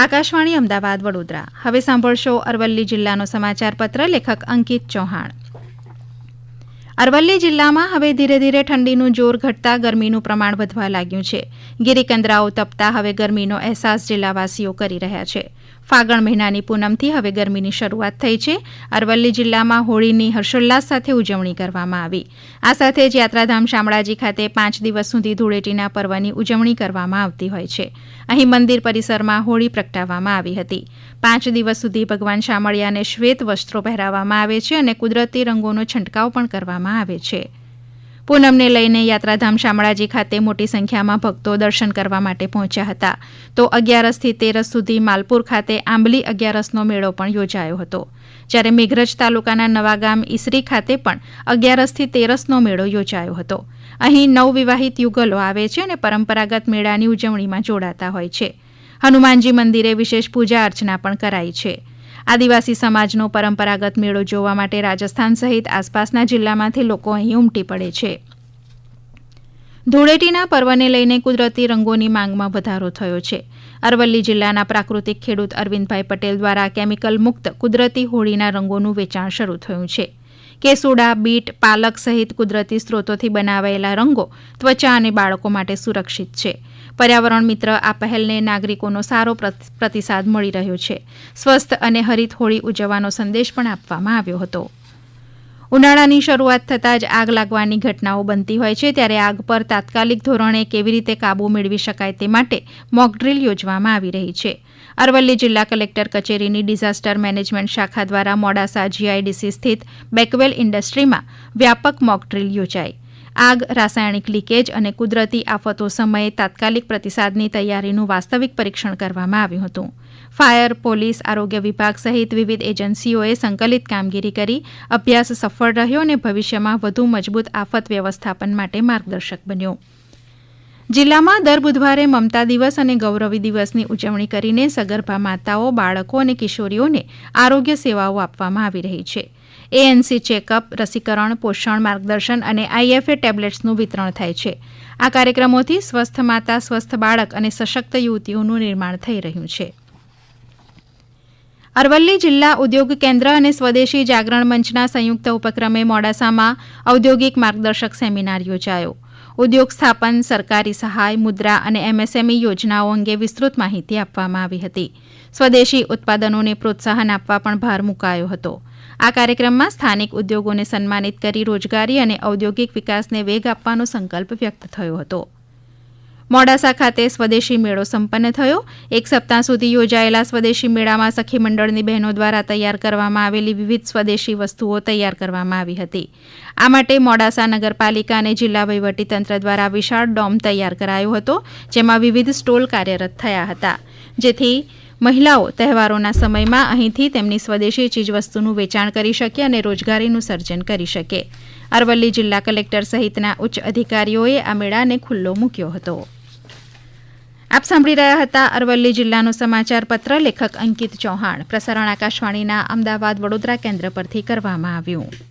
આકાશવાણી અમદાવાદ વડોદરા. હવે સાંભળશો અરવલ્લી જિલ્લાનો સમાચાર પત્ર. લેખક અંકિત ચૌહાણ. અરવલ્લી જિલ્લામાં હવે ધીરે ધીરે ઠંડીનું જોર ઘટતા ગરમીનું પ્રમાણ વધવા લાગ્યું છે. ગિરિકંદરાઓ તપતા હવે ગરમીનો અહેસાસ જિલ્લાવાસીઓ કરી રહ્યા છે. ફાગણ મહિનાની પૂનમથી હવે ગરમીની શરૂઆત થઈ છે. અરવલ્લી જિલ્લામાં હોળીની હર્ષોલ્લાસ સાથે ઉજવણી કરવામાં આવી. આ સાથે જ યાત્રાધામ શામળાજી ખાતે 5 દિવસ સુધી ધૂળેટીના પર્વની ઉજવણી કરવામાં આવતી હોય છે. અહીં મંદિર પરિસરમાં હોળી પ્રગટાવવામાં આવી હતી. 5 દિવસ સુધી ભગવાન શામળિયાને શ્વેત વસ્ત્રો પહેરાવવામાં આવે છે અને કુદરતી રંગોનો છંટકાવ પણ કરવામાં આવે છે. પૂનમને લઈને યાત્રાધામ શામળાજી ખાતે મોટી સંખ્યામાં ભક્તો દર્શન કરવા માટે પહોંચ્યા હતા. તો 11થી 13 સુધી માલપુર ખાતે આંબલી 11નો મેળો પણ યોજાયો હતો. જ્યારે મેઘરજ તાલુકાના નવાગામ ઈસરી ખાતે પણ 11થી 13નો મેળો યોજાયો હતો. અહીં નવવિવાહિત યુગલો આવે છે અને પરંપરાગત મેળાની ઉજવણીમાં જોડાતા હોય છે. હનુમાનજી મંદિરે વિશેષ પૂજા અર્ચના પણ કરાઈ છે. આદિવાસી સમાજનો પરંપરાગત મેળો જોવા માટે રાજસ્થાન સહિત આસપાસના જિલ્લામાંથી લોકો અહીં ઉમટી પડે છે. ધૂળેટીના પર્વને લઈને કુદરતી રંગોની માંગમાં વધારો થયો છે. અરવલ્લી જિલ્લાના પ્રાકૃતિક ખેડૂત અરવિંદભાઈ પટેલ દ્વારા કેમિકલ મુક્ત કુદરતી હોળીના રંગોનું વેચાણ શરૂ થયું છે. કેસુડા, બીટ, પાલક સહિત કુદરતી સ્ત્રોતોથી બનાવાયેલા રંગો ત્વચા અને બાળકો માટે સુરક્ષિત છે. પર્યાવરણ મિત્ર આ પહેલને નાગરિકોનો સારો પ્રતિસાદ મળી રહ્યો છે. સ્વસ્થ અને હરિત હોળી ઉજવવાનો સંદેશ પણ આપવામાં આવ્યો હતો. ઉનાળાની શરૂઆત થતાં જ આગ લાગવાની ઘટનાઓ બનતી હોય છે. ત્યારે આગ પર તાત્કાલિક ધોરણે કેવી રીતે કાબૂ મેળવી શકાય તે માટે મોકડ્રીલ યોજવામાં આવી રહી છે. અરવલ્લી જિલ્લા કલેક્ટર કચેરીની ડિઝાસ્ટર મેનેજમેન્ટ શાખા દ્વારા મોડાસા જીઆઈડીસી સ્થિત બેકવેલ ઇન્ડસ્ટ્રીમાં વ્યાપક મોકડ્રીલ યોજાઈ. આગ, રાસાયણિક લીકેજ અને કુદરતી આફતો સમયે તાત્કાલિક પ્રતિસાદની તૈયારીનું વાસ્તવિક પરીક્ષણ કરવામાં આવ્યું હતું. ફાયર, પોલીસ, આરોગ્ય વિભાગ સહિત વિવિધ એજન્સીઓએ સંકલિત કામગીરી કરી અભ્યાસ સફળ રહ્યો અને ભવિષ્યમાં વધુ મજબૂત આફત વ્યવસ્થાપન માટે માર્ગદર્શક બન્યો. જિલ્લામાં દર બુધવારે મમતા દિવસ અને ગૌરવી દિવસની ઉજવણી કરીને સગર્ભા માતાઓ, બાળકો અને કિશોરીઓને આરોગ્ય સેવાઓ આપવામાં આવી રહી છે. ANC ચેકઅપ, રસીકરણ, પોષણ માર્ગદર્શન અને IFA ટેબ્લેટ્સનું વિતરણ થાય છે. આ કાર્યક્રમોથી સ્વસ્થ માતા, સ્વસ્થ બાળક અને સશક્ત યુવતીઓનું નિર્માણ થઈ રહ્યું છે. અરવલ્લી જિલ્લા ઉદ્યોગ કેન્દ્ર અને સ્વદેશી જાગરણ મંચના સંયુક્ત ઉપક્રમે મોડાસામાં ઔદ્યોગિક માર્ગદર્શક સેમિનાર યોજાયો. ઉદ્યોગ સ્થાપન, સરકારી સહાય, મુદ્રા અને MSME યોજનાઓ અંગે વિસ્તૃત માહિતી આપવામાં આવી હતી. સ્વદેશી ઉત્પાદનોને પ્રોત્સાહન આપવા પણ ભાર મૂકાયો હતો. આ કાર્યક્રમમાં સ્થાનિક ઉદ્યોગોને સન્માનિત કરી રોજગારી અને ઔદ્યોગિક વિકાસને વેગ આપવાનો સંકલ્પ વ્યક્ત થયો હતો. મોડાસા ખાતે સ્વદેશી મેળો સંપન્ન થયો. 1 સપ્તાહ સુધી યોજાયેલા સ્વદેશી મેળામાં સખી મંડળની બહેનો દ્વારા તૈયાર કરવામાં આવેલી વિવિધ સ્વદેશી વસ્તુઓ તૈયાર કરવામાં આવી હતી. આ માટે મોડાસા નગરપાલિકા અને જિલ્લા વહીવટીતંત્ર દ્વારા વિશાળ ડોમ તૈયાર કરાયો હતો, જેમાં વિવિધ સ્ટોલ કાર્યરત થયા હતા, જેથી મહિલાઓ તહેવારોના સમયમાં અહીંથી તેમની સ્વદેશી ચીજવસ્તુનું વેચાણ કરી શકે અને રોજગારીનું સર્જન કરી શકે. અરવલ્લી જિલ્લા કલેક્ટર સહિતના ઉચ્ચ અધિકારીઓએ આ મેળાને ખુલ્લો મૂક્યો હતો. આપ સાંભળી રહ્યા હતા અરવલ્લી જિલ્લાનો સમાચાર પત્ર. લેખક અંકિત ચૌહાણ. પ્રસારણ આકાશવાણીના અમદાવાદ વડોદરા કેન્દ્ર પરથી કરવામાં આવ્યું.